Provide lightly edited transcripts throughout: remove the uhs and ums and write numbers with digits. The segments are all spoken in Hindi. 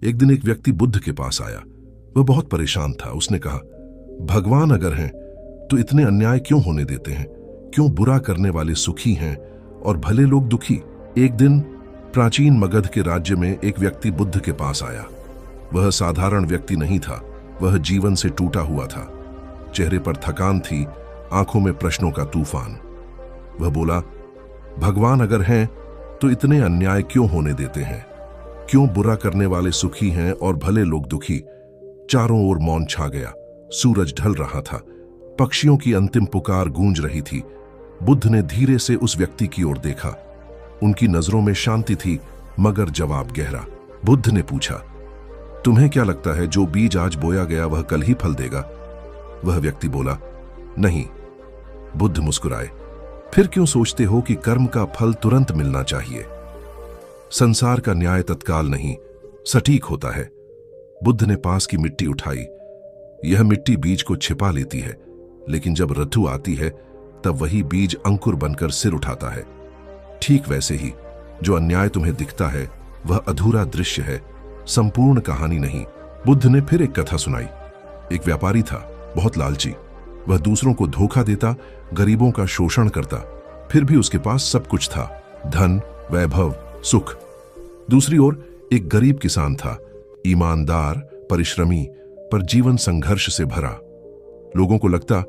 एक दिन एक व्यक्ति बुद्ध के पास आया। वह बहुत परेशान था। उसने कहा, भगवान अगर हैं तो इतने अन्याय क्यों होने देते हैं? क्यों बुरा करने वाले सुखी हैं और भले लोग दुखी? एक दिन प्राचीन मगध के राज्य में एक व्यक्ति बुद्ध के पास आया। वह साधारण व्यक्ति नहीं था, वह जीवन से टूटा हुआ था। चेहरे पर थकान थी, आंखों में प्रश्नों का तूफान। वह बोला, भगवान अगर हैं तो इतने अन्याय क्यों होने देते हैं? क्यों बुरा करने वाले सुखी हैं और भले लोग दुखी? चारों ओर मौन छा गया। सूरज ढल रहा था, पक्षियों की अंतिम पुकार गूंज रही थी। बुद्ध ने धीरे से उस व्यक्ति की ओर देखा। उनकी नजरों में शांति थी, मगर जवाब गहरा। बुद्ध ने पूछा, तुम्हें क्या लगता है जो बीज आज बोया गया वह कल ही फल देगा? वह व्यक्ति बोला, नहीं। बुद्ध मुस्कुराए, फिर क्यों सोचते हो कि कर्म का फल तुरंत मिलना चाहिए? संसार का न्याय तत्काल नहीं, सटीक होता है। बुद्ध ने पास की मिट्टी उठाई। यह मिट्टी बीज को छिपा लेती है, लेकिन जब ऋतु आती है तब वही बीज अंकुर बनकर सिर उठाता है। ठीक वैसे ही जो अन्याय तुम्हें दिखता है वह अधूरा दृश्य है, संपूर्ण कहानी नहीं। बुद्ध ने फिर एक कथा सुनाई। एक व्यापारी था, बहुत लालची। वह दूसरों को धोखा देता, गरीबों का शोषण करता, फिर भी उसके पास सब कुछ था, धन, वैभव, सुख। दूसरी ओर एक गरीब किसान था, ईमानदार, परिश्रमी, पर जीवन संघर्ष से भरा। लोगों को लगता,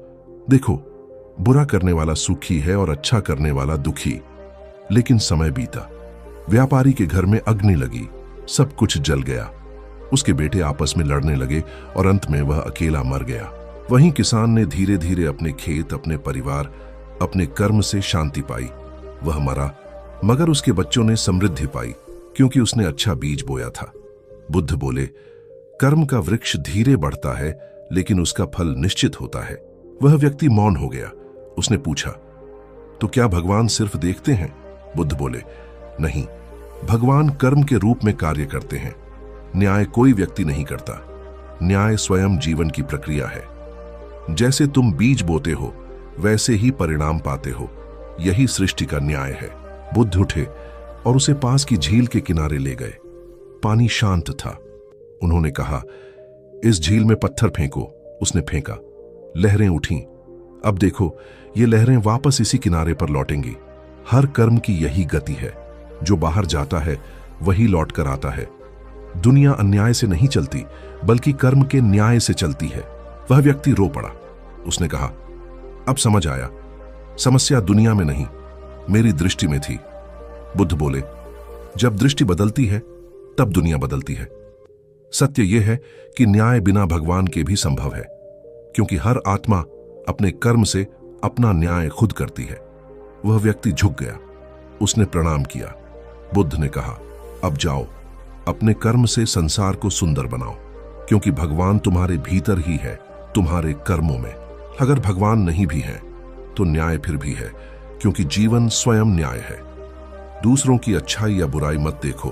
देखो, बुरा करने वाला सुखी है और अच्छा करने वाला दुखी। लेकिन समय बीता, व्यापारी के घर में अग्नि लगी, सब कुछ जल गया। उसके बेटे आपस में लड़ने लगे और अंत में वह अकेला मर गया। वहीं किसान ने धीरे धीरे अपने खेत, अपने परिवार, अपने कर्म से शांति पाई। वह मरा, मगर उसके बच्चों ने समृद्धि पाई, क्योंकि उसने अच्छा बीज बोया था। बुद्ध बोले, कर्म का वृक्ष धीरे बढ़ता है, लेकिन उसका फल निश्चित होता है। वह व्यक्ति मौन हो गया। उसने पूछा, तो क्या भगवान सिर्फ देखते हैं? बुद्ध बोले, नहीं, भगवान कर्म के रूप में कार्य करते हैं। न्याय कोई व्यक्ति नहीं करता, न्याय स्वयं जीवन की प्रक्रिया है। जैसे तुम बीज बोते हो वैसे ही परिणाम पाते हो, यही सृष्टि का न्याय है। बुद्ध उठे और उसे पास की झील के किनारे ले गए। पानी शांत था। उन्होंने कहा, इस झील में पत्थर फेंको। उसने फेंका, लहरें उठीं। अब देखो, ये लहरें वापस इसी किनारे पर लौटेंगी। हर कर्म की यही गति है, जो बाहर जाता है वही लौट कर आता है। दुनिया अन्याय से नहीं चलती, बल्कि कर्म के न्याय से चलती है। वह व्यक्ति रो पड़ा। उसने कहा, अब समझ आया, समस्या दुनिया में नहीं, मेरी दृष्टि में थी। बुद्ध बोले, जब दृष्टि बदलती है तब दुनिया बदलती है। सत्य यह है कि न्याय बिना भगवान के भी संभव है, क्योंकि हर आत्मा अपने कर्म से अपना न्याय खुद करती है। वह व्यक्ति झुक गया। उसने प्रणाम किया। बुद्ध ने कहा, अब जाओ, अपने कर्म से संसार को सुंदर बनाओ, क्योंकि भगवान तुम्हारे भीतर ही है, तुम्हारे कर्मों में। अगर भगवान नहीं भी है तो न्याय फिर भी है, क्योंकि जीवन स्वयं न्याय है। दूसरों की अच्छाई या बुराई मत देखो,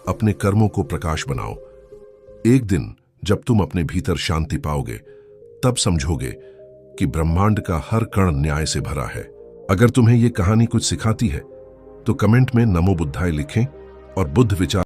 अपने कर्मों को प्रकाश बनाओ। एक दिन जब तुम अपने भीतर शांति पाओगे, तब समझोगे कि ब्रह्मांड का हर कण न्याय से भरा है। अगर तुम्हें यह कहानी कुछ सिखाती है तो कमेंट में नमो बुद्धाय लिखें और बुद्ध विचार